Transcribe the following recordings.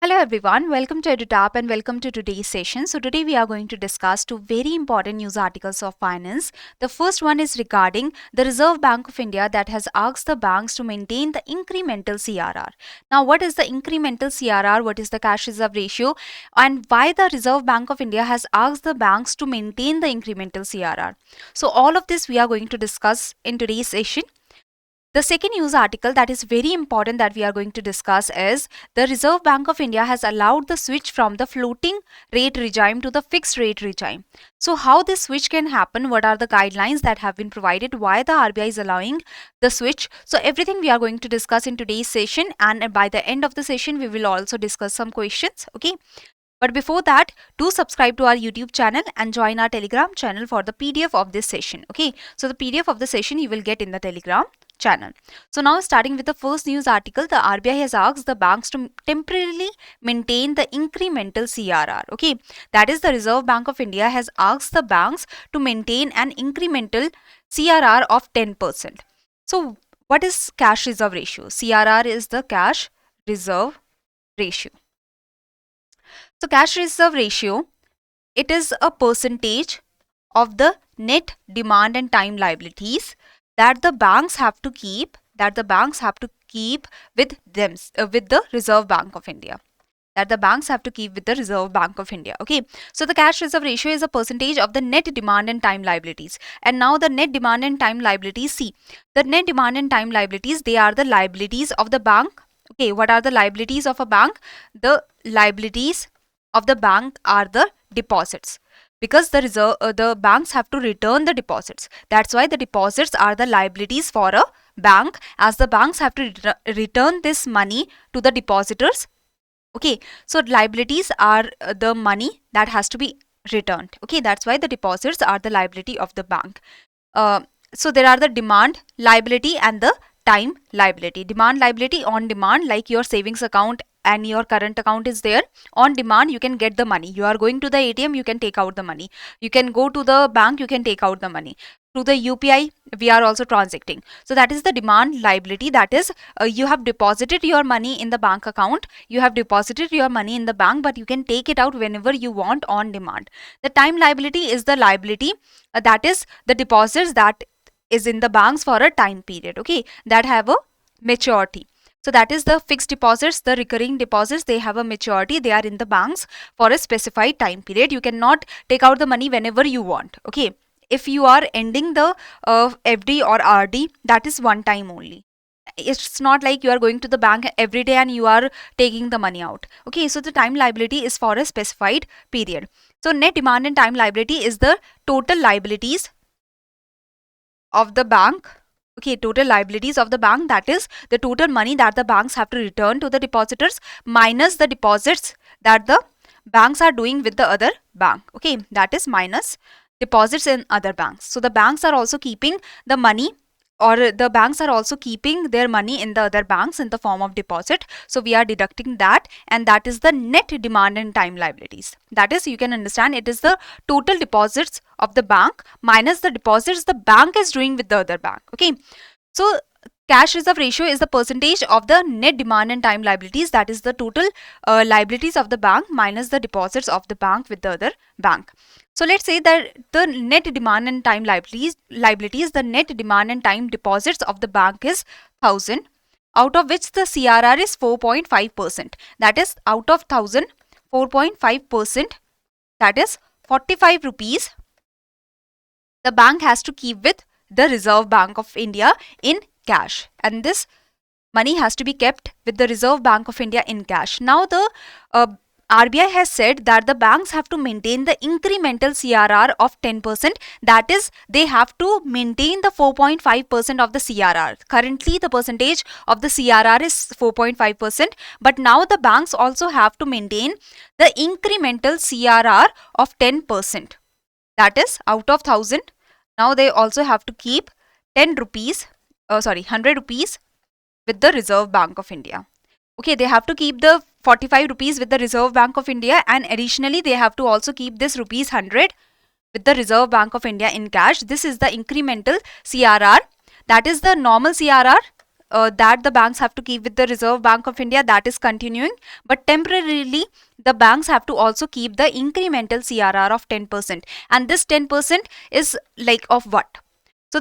Hello everyone, welcome to EduTap and welcome to today's session. So today we are going to discuss two very important news articles of finance. The first one is regarding the Reserve Bank of India that has asked the banks to maintain the incremental CRR. Now what is the incremental CRR, what is the cash reserve ratio, and why the Reserve Bank of India has asked the banks to maintain the incremental CRR. So all of this we are going to discuss in today's session. The second news article that is very important that we are going to discuss is the Reserve Bank of India has allowed the switch from the floating rate regime to the fixed rate regime. So how this switch can happen, what are the guidelines that have been provided, why the RBI is allowing the switch. So everything we are going to discuss in today's session, and by the end of the session we will also discuss some questions. Okay. But before that, do subscribe to our YouTube channel and join our Telegram channel for the PDF of this session. Okay, so the PDF of the session you will get in the Telegram channel. So now starting with the first news article, the RBI has asked the banks to temporarily maintain the incremental CRR. Okay, that is the Reserve Bank of India has asked the banks to maintain an incremental CRR of 10%. So what is cash reserve ratio? CRR is the cash reserve ratio. So cash reserve ratio, it is a percentage of the net demand and time liabilities that the banks have to keep with them with the Reserve Bank of India. Okay, so the cash reserve ratio is a percentage of the net demand and time liabilities. And now the net demand and time liabilities, see, the net demand and time liabilities, they are the liabilities of the bank. Okay, what are the liabilities of a bank? The liabilities of the bank are the deposits, because the banks have to return the deposits. That's why the deposits are the liabilities for a bank, as the banks have to return this money to the depositors. Okay, so liabilities are the money that has to be returned. Okay, that's why the deposits are the liability of the bank. So there are the demand liability and the time liability. Demand liability, on demand, like your savings account and your current account is there. On demand, you can get the money. You are going to the ATM, you can take out the money. You can go to the bank, you can take out the money. Through the UPI, we are also transacting. So that is the demand liability. That is, you have deposited your money in the bank account. You have deposited your money in the bank, but you can take it out whenever you want on demand. The time liability is the liability that is the deposits that is in the banks for a time period. Okay, that have a maturity. So that is the fixed deposits, the recurring deposits, they have a maturity, they are in the banks for a specified time period. You cannot take out the money whenever you want. Okay, if you are ending the FD or RD, that is one time only. It's not like you are going to the bank every day and you are taking the money out. Okay, so the time liability is for a specified period. So net demand and time liability is the total liabilities of the bank. Okay, total liabilities of the bank, that is the total money that the banks have to return to the depositors minus the deposits that the banks are doing with the other bank. Okay, that is minus deposits in other banks. So the banks are also keeping the money, or the banks are also keeping their money in the other banks in the form of deposit. So we are deducting that, and that is the net demand and time liabilities. That is, you can understand, it is the total deposits of the bank minus the deposits the bank is doing with the other bank. Okay, so cash reserve ratio is the percentage of the net demand and time liabilities, that is the total liabilities of the bank minus the deposits of the bank with the other bank. So let's say that the net demand and time liabilities, the net demand and time deposits of the bank is 1000, out of which the CRR is 4.5%. That is, out of 1000, 4.5%, that is 45 rupees, the bank has to keep with the Reserve Bank of India in cash, and this money has to be kept with the Reserve Bank of India in cash. Now the RBI has said that the banks have to maintain the incremental CRR of 10%. That is, they have to maintain the 4.5% of the CRR. Currently, the percentage of the CRR is 4.5%. But now the banks also have to maintain the incremental CRR of 10%. That is, out of 1000, now they also have to keep 100 rupees with the Reserve Bank of India. Okay, they have to keep the 45 rupees with the Reserve Bank of India, and additionally they have to also keep this rupees 100 with the Reserve Bank of India in cash. This is the incremental CRR. That is the normal CRR. that the banks have to keep with the Reserve Bank of India, that is continuing, but temporarily the banks have to also keep the incremental CRR of 10%, and this 10% is like of what? So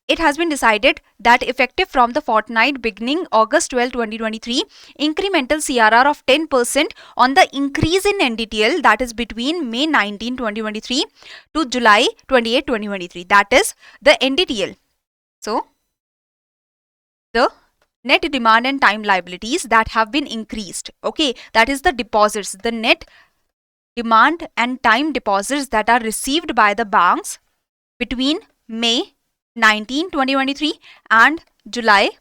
it has been decided that effective from the fortnight beginning August 12, 2023, incremental CRR of 10% on the increase in NDTL, that is between May 19, 2023 to July 28, 2023, that is the NDTL. So the net demand and time liabilities that have been increased, okay, that is the deposits, the net demand and time deposits that are received by the banks between May 19, 2023 and July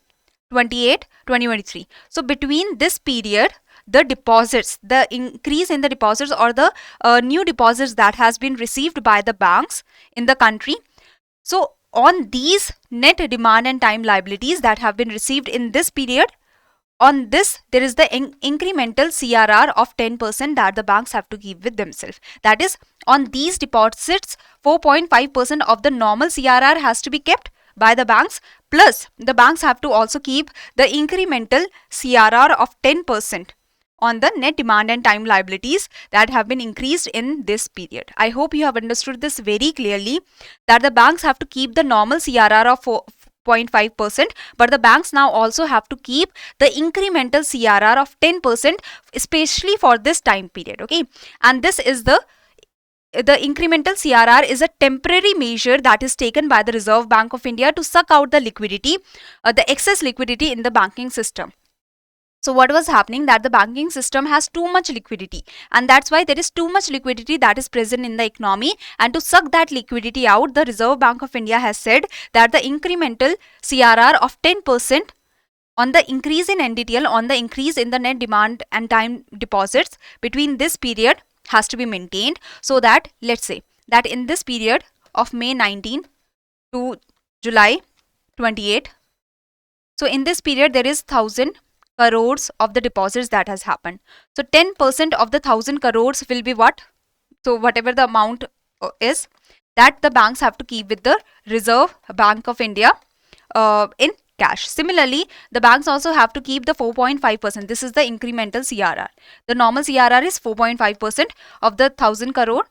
28, 2023. So between this period, the deposits, the increase in the deposits or the new deposits that has been received by the banks in the country. So on these net demand and time liabilities that have been received in this period, on this there is the incremental CRR of 10% that the banks have to keep with themselves. That is, on these deposits 4.5% of the normal CRR has to be kept by the banks, plus the banks have to also keep the incremental CRR of 10% on the net demand and time liabilities that have been increased in this period. I hope you have understood this very clearly, that the banks have to keep the normal CRR of 0.5%, but the banks now also have to keep the incremental CRR of 10%, especially for this time period, okay. And this is the incremental CRR is a temporary measure that is taken by the Reserve Bank of India to suck out the liquidity, the excess liquidity in the banking system. So what was happening, that the banking system has too much liquidity, and that's why there is too much liquidity that is present in the economy, and to suck that liquidity out, the Reserve Bank of India has said that the incremental CRR of 10% on the increase in NDTL, on the increase in the net demand and time deposits between this period has to be maintained, so that let's say that in this period of May 19 to July 28, so in this period there is 1000 crores of the deposits that has happened. So 10% of the 1000 crores will be what? So whatever the amount is, that the banks have to keep with the Reserve Bank of India in cash. Similarly, the banks also have to keep the 4.5%. This is the incremental CRR. The normal CRR is 4.5% of the 1000 crore.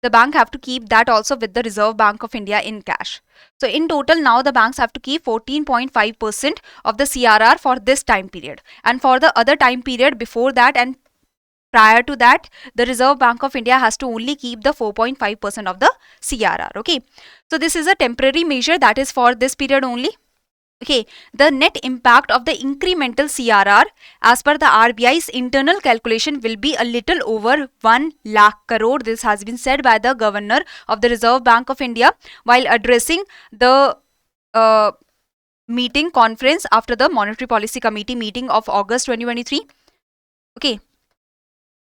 The bank have to keep that also with the Reserve Bank of India in cash. So in total now the banks have to keep 14.5% of the CRR for this time period, and for the other time period before that and prior to that, the Reserve Bank of India has to only keep the 4.5% of the CRR, okay. So this is a temporary measure that is for this period only. Okay, the net impact of the incremental CRR as per the RBI's internal calculation will be a little over 1 lakh crore. This has been said by the Governor of the Reserve Bank of India while addressing the meeting conference after the Monetary Policy Committee meeting of August 2023. Okay.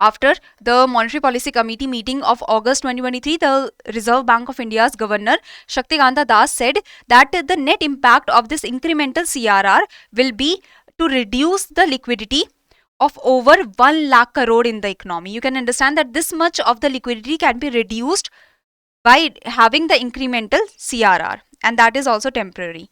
After the Monetary Policy Committee meeting of August 2023, the Reserve Bank of India's Governor Shaktikanta Das said that the net impact of this incremental CRR will be to reduce the liquidity of over 1 lakh crore in the economy. You can understand that this much of the liquidity can be reduced by having the incremental CRR, and that is also temporary.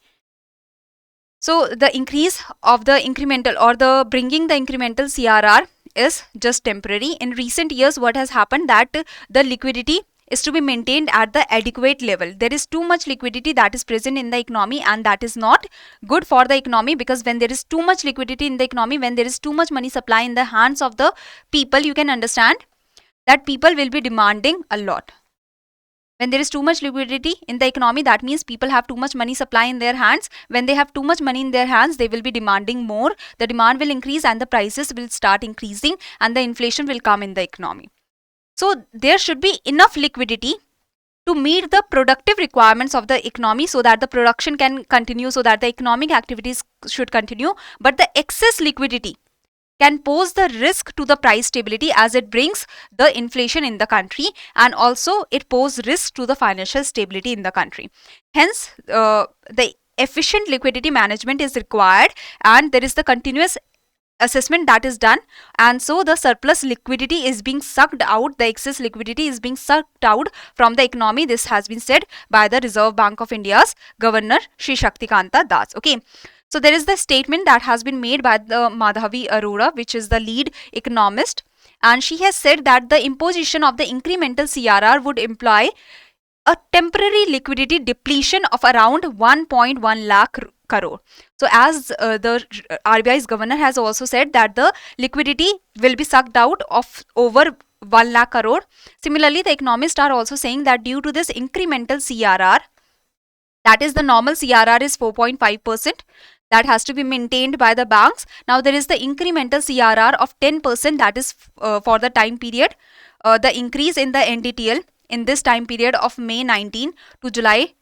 So the increase of the incremental or the bringing the incremental CRR is just temporary. In recent years, what has happened, that the liquidity is to be maintained at the adequate level. There is too much liquidity that is present in the economy, and that is not good for the economy, because when there is too much liquidity in the economy, when there is too much money supply in the hands of the people, you can understand that people will be demanding a lot. When there is too much liquidity in the economy, that means people have too much money supply in their hands. When they have too much money in their hands, they will be demanding more. The demand will increase and the prices will start increasing and the inflation will come in the economy. So there should be enough liquidity to meet the productive requirements of the economy so that the production can continue, so that the economic activities should continue. But the excess liquidity can pose the risk to the price stability as it brings the inflation in the country, and also it poses risk to the financial stability in the country. Hence, the efficient liquidity management is required, and there is the continuous assessment that is done, and so the surplus liquidity is being sucked out, the excess liquidity is being sucked out from the economy. This has been said by the Reserve Bank of India's Governor Shri Shaktikanta Das. Okay. So there is the statement that has been made by the Madhavi Arora, which is the lead economist, and she has said that the imposition of the incremental CRR would imply a temporary liquidity depletion of around 1.1 lakh crore. So as the RBI's governor has also said that the liquidity will be sucked out of over 1 lakh crore. Similarly, the economists are also saying that due to this incremental CRR, that is the normal CRR is 4.5%, that has to be maintained by the banks. Now there is the incremental CRR of 10%, that is for the time period, the increase in the NDTL in this time period of May 19 to July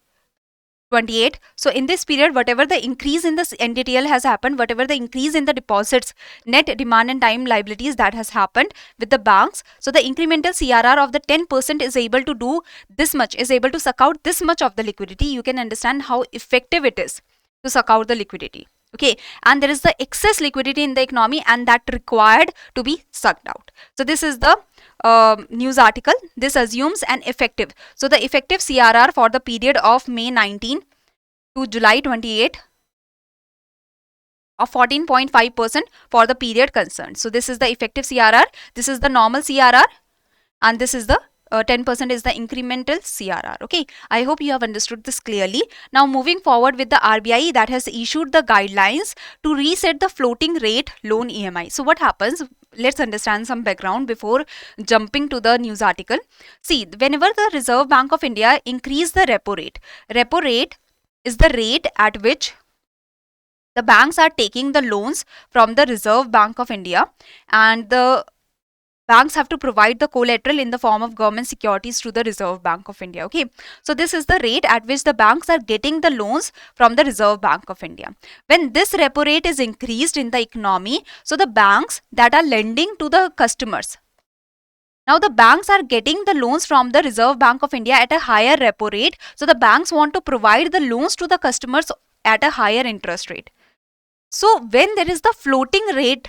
28. So in this period, whatever the increase in this NDTL has happened, whatever the increase in the deposits, net demand and time liabilities that has happened with the banks, so the incremental CRR of the 10% is able to do this much, is able to suck out this much of the liquidity. You can understand how effective it is to suck out the liquidity. Okay, and there is the excess liquidity in the economy and that required to be sucked out. So this is the news article. This assumes an effective. So the effective CRR for the period of May 19 to July 28 of 14.5% for the period concerned. So this is the effective CRR. This is the normal CRR, and this is the 10% is the incremental CRR. Okay, I hope you have understood this clearly. Now moving forward with the RBI that has issued the guidelines to reset the floating rate loan EMI. So what happens? Let's understand some background before jumping to the news article. See, whenever the Reserve Bank of India increase the repo rate is the rate at which the banks are taking the loans from the Reserve Bank of India, and the banks have to provide the collateral in the form of government securities to the Reserve Bank of India. Okay, so this is the rate at which the banks are getting the loans from the Reserve Bank of India. When this repo rate is increased in the economy, so the banks that are lending to the customers, now the banks are getting the loans from the Reserve Bank of India at a higher repo rate. So the banks want to provide the loans to the customers at a higher interest rate. So when there is the floating rate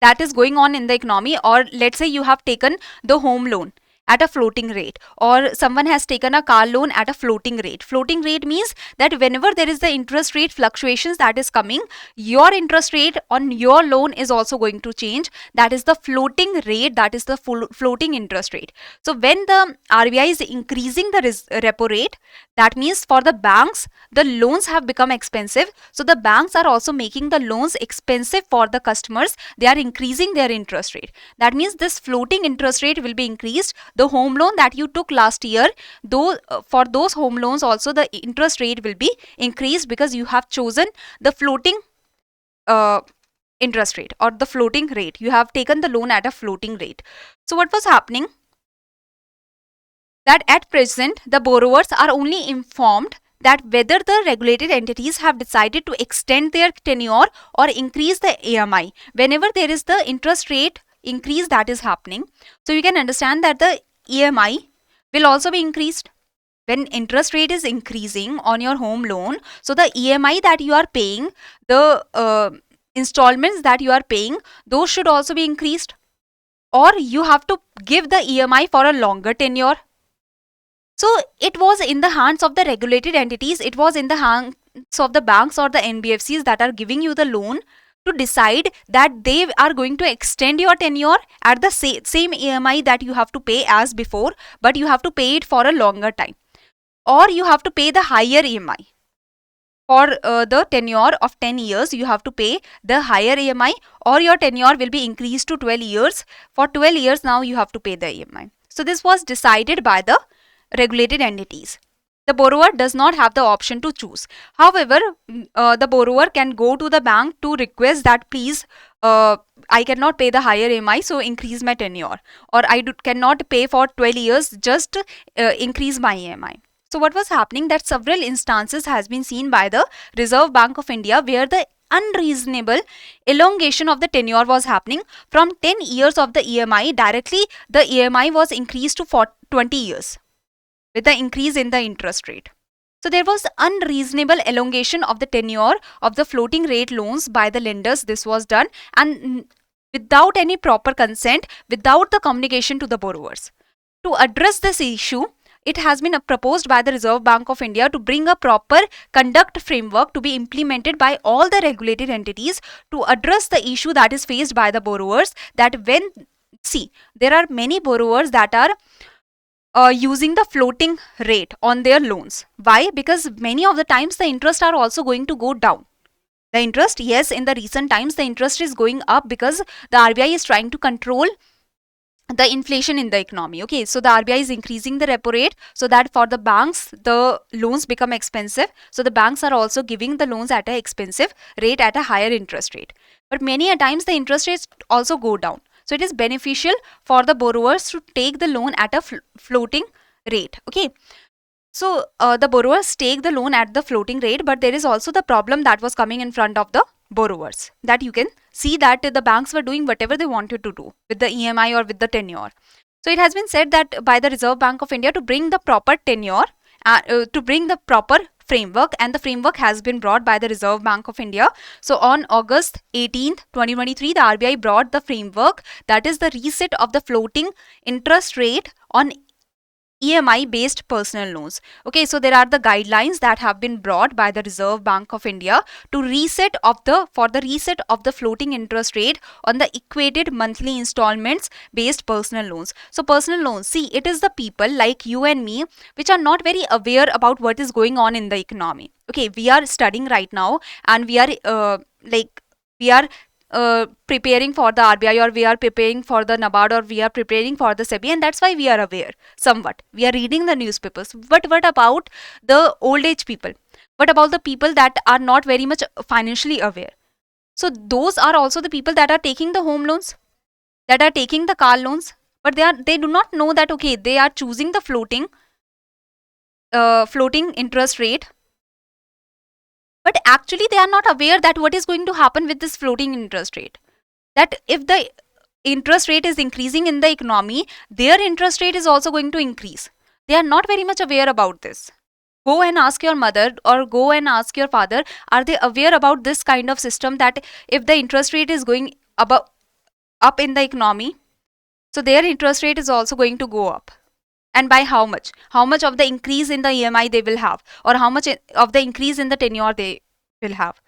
that is going on in the economy, or let's say you have taken the home loan at a floating rate, or someone has taken a car loan at a floating rate. Floating rate means that whenever there is the interest rate fluctuations that is coming, your interest rate on your loan is also going to change. That is the floating rate, that is the floating interest rate. So when the RBI is increasing the repo rate, that means for the banks, the loans have become expensive. So the banks are also making the loans expensive for the customers. They are increasing their interest rate. That means this floating interest rate will be increased. The home loan that you took last year, though for those home loans also the interest rate will be increased because you have chosen the floating interest rate or the floating rate. You have taken the loan at a floating rate. So what was happening? That at present the borrowers are only informed that whether the regulated entities have decided to extend their tenure or increase the EMI whenever there is the interest rate increase that is happening. So you can understand that the EMI will also be increased. When interest rate is increasing on your home loan, so the EMI that you are paying, the installments that you are paying, those should also be increased, or you have to give the EMI for a longer tenure. So it was in the hands of the regulated entities, it was in the hands of the banks or the NBFCs that are giving you the loan to decide that they are going to extend your tenure at the same EMI that you have to pay as before, but you have to pay it for a longer time, or you have to pay the higher EMI. For the tenure of 10 years, you have to pay the higher EMI, or your tenure will be increased to 12 years. For 12 years now you have to pay the EMI. So this was decided by the regulated entities. The borrower does not have the option to choose. However, the borrower can go to the bank to request that please, I cannot pay the higher EMI, so increase my tenure, or I cannot pay for 12 years, just increase my EMI. So what was happening, that several instances has been seen by the Reserve Bank of India where the unreasonable elongation of the tenure was happening. From 10 years of the EMI, directly the EMI was increased to 20 years. With the increase in the interest rate. So there was unreasonable elongation of the tenure of the floating rate loans by the lenders. This was done, and without any proper consent, without the communication to the borrowers. To address this issue, it has been proposed by the Reserve Bank of India to bring a proper conduct framework to be implemented by all the regulated entities to address the issue that is faced by the borrowers, that when, see, there are many borrowers that are using the floating rate on their loans. Why? Because many of the times the interest are also going to go down. The interest, yes, in the recent times the interest is going up because the RBI is trying to control the inflation in the economy. Okay, so the RBI is increasing the repo rate so that for the banks the loans become expensive. So the banks are also giving the loans at an expensive rate at a higher interest rate. But many a times the interest rates also go down. So it is beneficial for the borrowers to take the loan at a floating rate. Okay. So the borrowers take the loan at the floating rate, but there is also the problem that was coming in front of the borrowers, that you can see that the banks were doing whatever they wanted to do with the EMI or with the tenure. So it has been said that by the Reserve Bank of India to bring the proper tenure, to bring the proper framework, and the framework has been brought by the Reserve Bank of India. So on August 18th, 2023, the RBI brought the framework, that is the reset of the floating interest rate on EMI based personal loans. Okay, so there are the guidelines that have been brought by the Reserve Bank of India to reset of the floating interest rate on the equated monthly installments based personal loans. So personal loans, see, it is the people like you and me which are not very aware about what is going on in the economy. Okay, we are studying right now and we are preparing for the RBI, or we are preparing for the NABARD, or we are preparing for the SEBI, and that's why we are aware somewhat. We are reading the newspapers. But what about the old age people? What about the people that are not very much financially aware? So those are also the people that are taking the home loans, that are taking the car loans, but they do not know that, okay, they are choosing the floating interest rate, but actually they are not aware that what is going to happen with this floating interest rate. That if the interest rate is increasing in the economy, their interest rate is also going to increase. They are not very much aware about this. Go and ask your mother or go and ask your father, are they aware about this kind of system, that if the interest rate is going up in the economy, so their interest rate is also going to go up? And by how much? How much of the increase in the EMI they will have, or how much of the increase in the tenure they will have?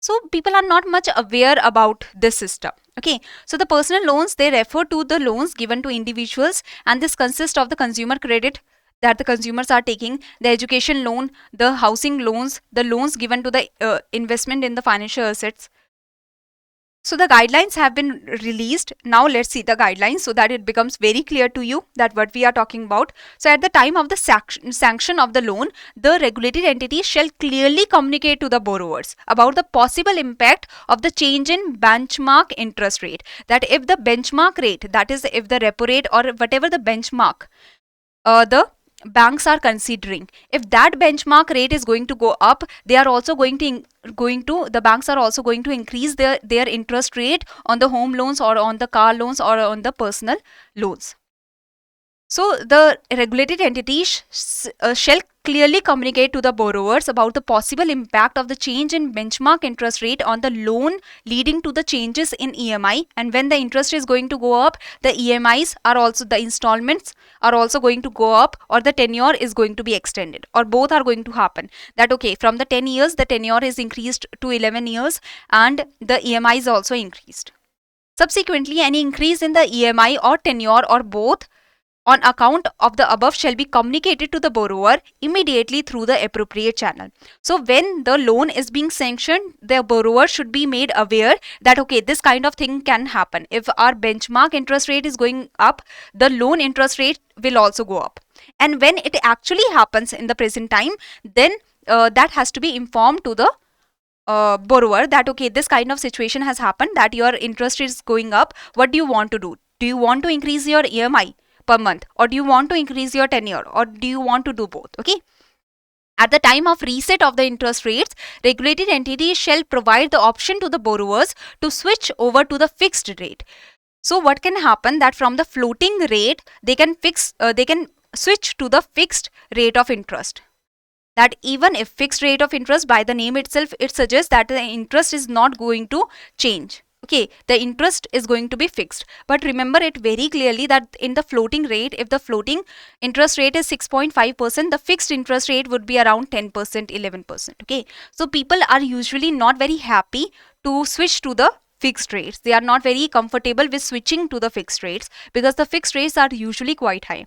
So people are not much aware about this system. Okay, so the personal loans, they refer to the loans given to individuals, and this consists of the consumer credit that the consumers are taking, the education loan, the housing loans, the loans given to the investment in the financial assets. So the guidelines have been released. Now let's see the guidelines so that it becomes very clear to you that what we are talking about. So at the time of the sanction of the loan, the regulated entity shall clearly communicate to the borrowers about the possible impact of the change in benchmark interest rate. That if the benchmark rate, that is if the repo rate or whatever the benchmark, the banks are considering, if that benchmark rate is going to go up, they are also the banks are also going to increase their interest rate on the home loans or on the car loans or on the personal loans. So the regulated entity shall clearly communicate to the borrowers about the possible impact of the change in benchmark interest rate on the loan, leading to the changes in EMI. And when the interest is going to go up, the EMIs are also, the installments are also going to go up, or the tenure is going to be extended, or both are going to happen. That okay, from the 10 years the tenure is increased to 11 years and the EMI is also increased. Subsequently, any increase in the EMI or tenure or both on account of the above shall be communicated to the borrower immediately through the appropriate channel. So when the loan is being sanctioned, the borrower should be made aware that okay, this kind of thing can happen. If our benchmark interest rate is going up, the loan interest rate will also go up. And when it actually happens in the present time, then that has to be informed to the borrower that okay, this kind of situation has happened, that your interest is going up. What do you want to do? Do you want to increase your EMI per month, or do you want to increase your tenure, or do you want to do both? Okay. At the time of reset of the interest rates, regulated entities shall provide the option to the borrowers to switch over to the fixed rate. So what can happen, that from the floating rate they can switch to the fixed rate of interest. That even if fixed rate of interest, by the name itself, it suggests that the interest is not going to change. Okay, the interest is going to be fixed. But remember it very clearly that in the floating rate, if the floating interest rate is 6.5%, the fixed interest rate would be around 10%, 11%. Okay, so people are usually not very happy to switch to the fixed rates. They are not very comfortable with switching to the fixed rates because the fixed rates are usually quite high.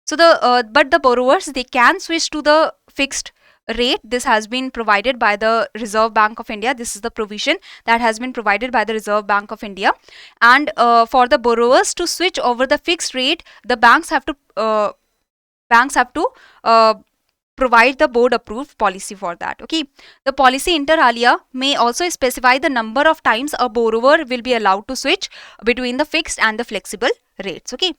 So but the borrowers, they can switch to the fixed rate. This has been provided by the Reserve Bank of India. This is the provision that has been provided by the Reserve Bank of India. And for the borrowers to switch over the fixed rate, the banks have to uh, provide the board approved policy for that. Okay, the policy inter alia may also specify the number of times a borrower will be allowed to switch between the fixed and the flexible rates. Okay,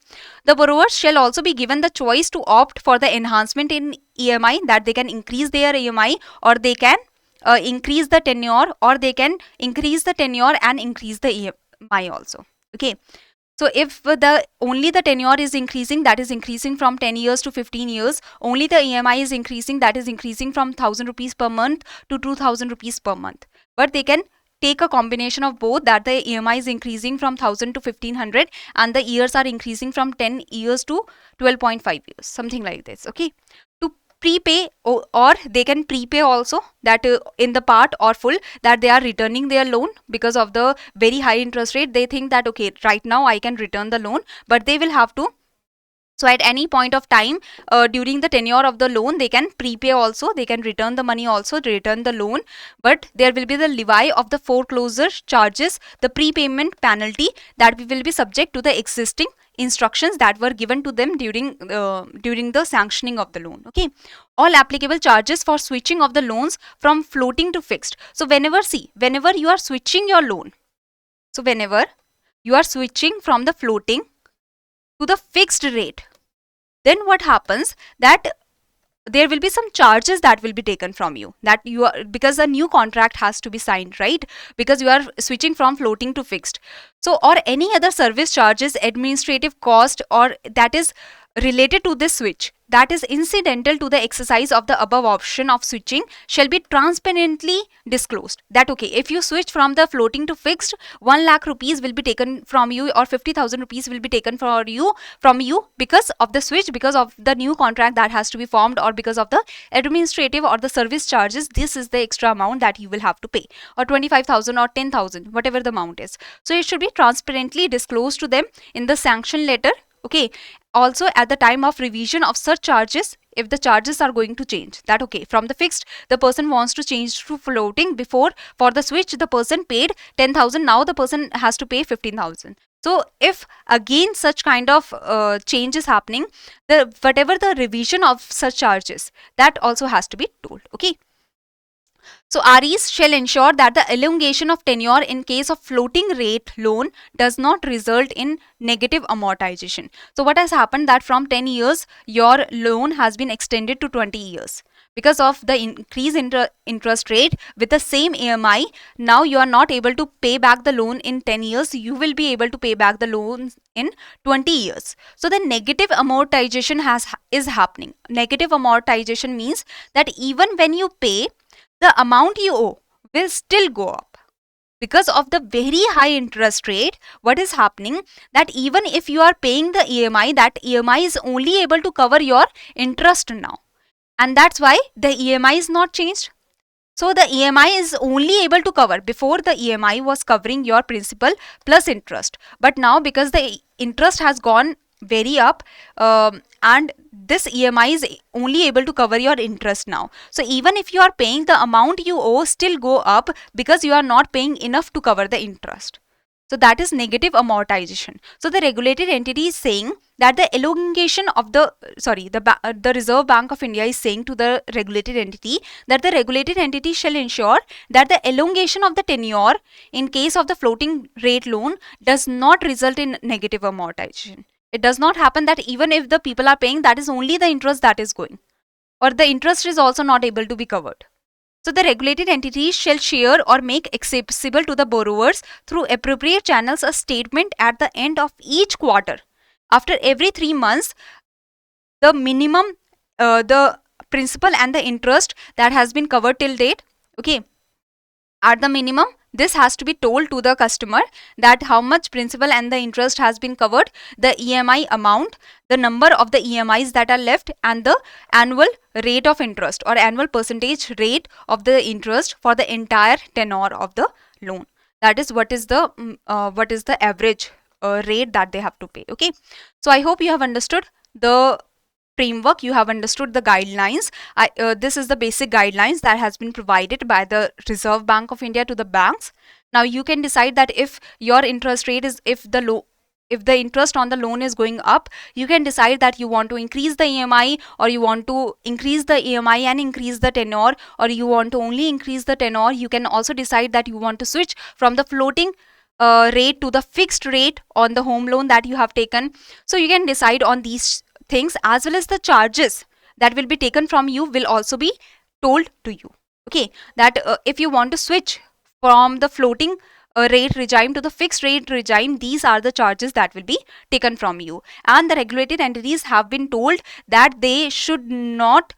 the borrowers shall also be given the choice to opt for the enhancement in EMI, that they can increase their EMI, or they can increase the tenure, or they can increase the tenure and increase the EMI also. Okay, so if the only the tenure is increasing, that is increasing from 10 years to 15 years, only the EMI is increasing, that is increasing from 1000 rupees per month to 2000 rupees per month. But they can take a combination of both, that the EMI is increasing from 1000 to 1500 and the years are increasing from 10 years to 12.5 years, something like this. Okay, to prepay, or they can prepay also, that in the part or full that they are returning their loan because of the very high interest rate. They think that okay, right now I can return the loan, but they will have to, so at any point of time during the tenure of the loan, they can prepay also, they can return the money also, return the loan, but there will be the levy of the foreclosure charges, the prepayment penalty, that will be subject to the existing instructions that were given to them during the sanctioning of the loan. Okay, all applicable charges for switching of the loans from floating to fixed. So whenever you are switching your loan, so whenever you are switching from the floating to the fixed rate, then what happens that there will be some charges that will be taken from you, that you are, because a new contract has to be signed, right, because you are switching from floating to fixed. So or any other service charges, administrative cost, or that is related to this switch, that is incidental to the exercise of the above option of switching, shall be transparently disclosed. That okay, if you switch from the floating to fixed, 1 lakh rupees will be taken from you, or 50,000 rupees will be taken from you because of the switch, because of the new contract that has to be formed, or because of the administrative or the service charges. This is the extra amount that you will have to pay, or 25,000 or 10,000, whatever the amount is. So it should be transparently disclosed to them in the sanction letter. Okay, also at the time of revision of such charges, if the charges are going to change, that okay, from the fixed the person wants to change to floating, before for the switch the person paid 10,000, now the person has to pay 15,000. So if again such kind of change is happening, the whatever the revision of such charges, that also has to be told. Okay, so REs shall ensure that the elongation of tenure in case of floating rate loan does not result in negative amortization. So what has happened that from 10 years your loan has been extended to 20 years. Because of the increase in interest rate with the same EMI, now you are not able to pay back the loan in 10 years, you will be able to pay back the loan in 20 years. So the negative amortization is happening. Negative amortization means that even when you pay, the amount you owe will still go up. Because of the very high interest rate, what is happening that even if you are paying the EMI, that EMI is only able to cover your interest now. And that's why the EMI is not changed. So the EMI is only able to cover, before the EMI was covering your principal plus interest. But now because the interest has gone very up and this EMI is only able to cover your interest now. So even if you are paying, the amount you owe still go up because you are not paying enough to cover the interest. So that is negative amortization. So the regulated entity is saying that the elongation of the Reserve Bank of India is saying to the regulated entity that the regulated entity shall ensure that the elongation of the tenure in case of the floating rate loan does not result in negative amortization. It does not happen that even if the people are paying, that is only the interest that is going, or the interest is also not able to be covered. So the regulated entities shall share or make accessible to the borrowers through appropriate channels a statement at the end of each quarter. After every 3 months, the minimum, the principal and the interest that has been covered till date, okay, at the minimum, this has to be told to the customer that how much principal and the interest has been covered, the EMI amount, the number of the EMIs that are left, and the annual rate of interest or annual percentage rate of the interest for the entire tenure of the loan. That is what is the average rate that they have to pay. Okay, so I hope you have understood the framework, you have understood the guidelines. This is the basic guidelines that has been provided by the Reserve Bank of India to the banks. Now you can decide that if your interest rate is, if the interest on the loan is going up, you can decide that you want to increase the EMI, or you want to increase the EMI and increase the tenure, or you want to only increase the tenure. You can also decide that you want to switch from the floating rate to the fixed rate on the home loan that you have taken. So you can decide on these things, as well as the charges that will be taken from you will also be told to you. Okay, that if you want to switch from the floating rate regime to the fixed rate regime, these are the charges that will be taken from you. And the regulated entities have been told that they should not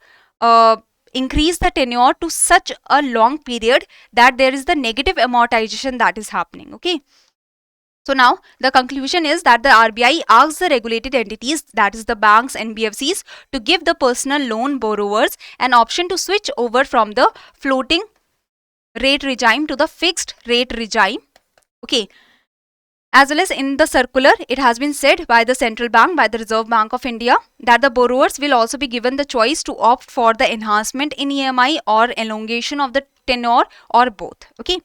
increase the tenure to such a long period that there is the negative amortization that is happening. Okay, so now the conclusion is that the RBI asks the regulated entities, that is the banks and NBFCs, to give the personal loan borrowers an option to switch over from the floating rate regime to the fixed rate regime. Okay, as well as in the circular, it has been said by the central bank, by the Reserve Bank of India, that the borrowers will also be given the choice to opt for the enhancement in EMI or elongation of the tenure, or both. Okay,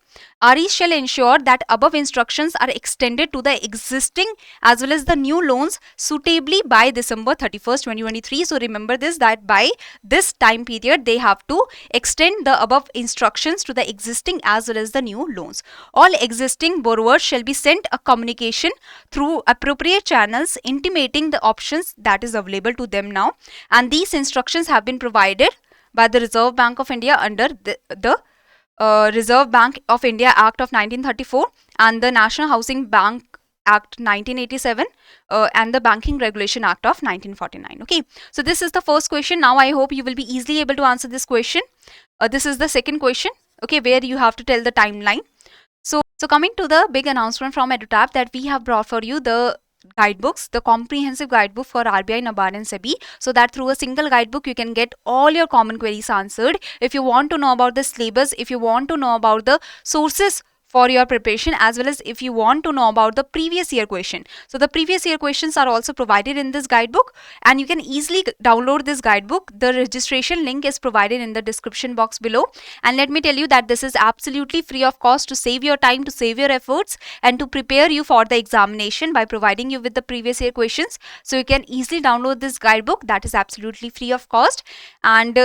RE shall ensure that above instructions are extended to the existing as well as the new loans suitably by December 31st, 2023. So remember this, that by this time period they have to extend the above instructions to the existing as well as the new loans. All existing borrowers shall be sent a communication through appropriate channels intimating the options that is available to them now, and these instructions have been provided by the Reserve Bank of India under the Reserve Bank of India Act of 1934 and the National Housing Bank Act 1987 and the Banking Regulation Act of 1949. Okay, so this is the first question. Now I hope you will be easily able to answer this question. This is the second question, okay, where you have to tell the timeline. So coming to the big announcement from EduTap, that we have brought for you the guidebooks, the comprehensive guidebook for RBI, NABARD and SEBI, so that through a single guidebook you can get all your common queries answered. If you want to know about the syllabus, if you want to know about the sources for your preparation, as well as if you want to know about the previous year question. So the previous year questions are also provided in this guidebook, and you can easily download this guidebook. The registration link is provided in the description box below. And let me tell you that this is absolutely free of cost, to save your time, to save your efforts, and to prepare you for the examination by providing you with the previous year questions. So you can easily download this guidebook, that is absolutely free of cost, and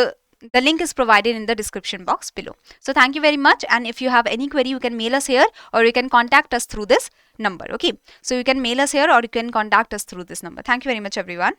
the link is provided in the description box below. So thank you very much, and if you have any query, you can mail us here or you can contact us through this number. Okay, so you can mail us here or you can contact us through this number. Thank you very much, everyone.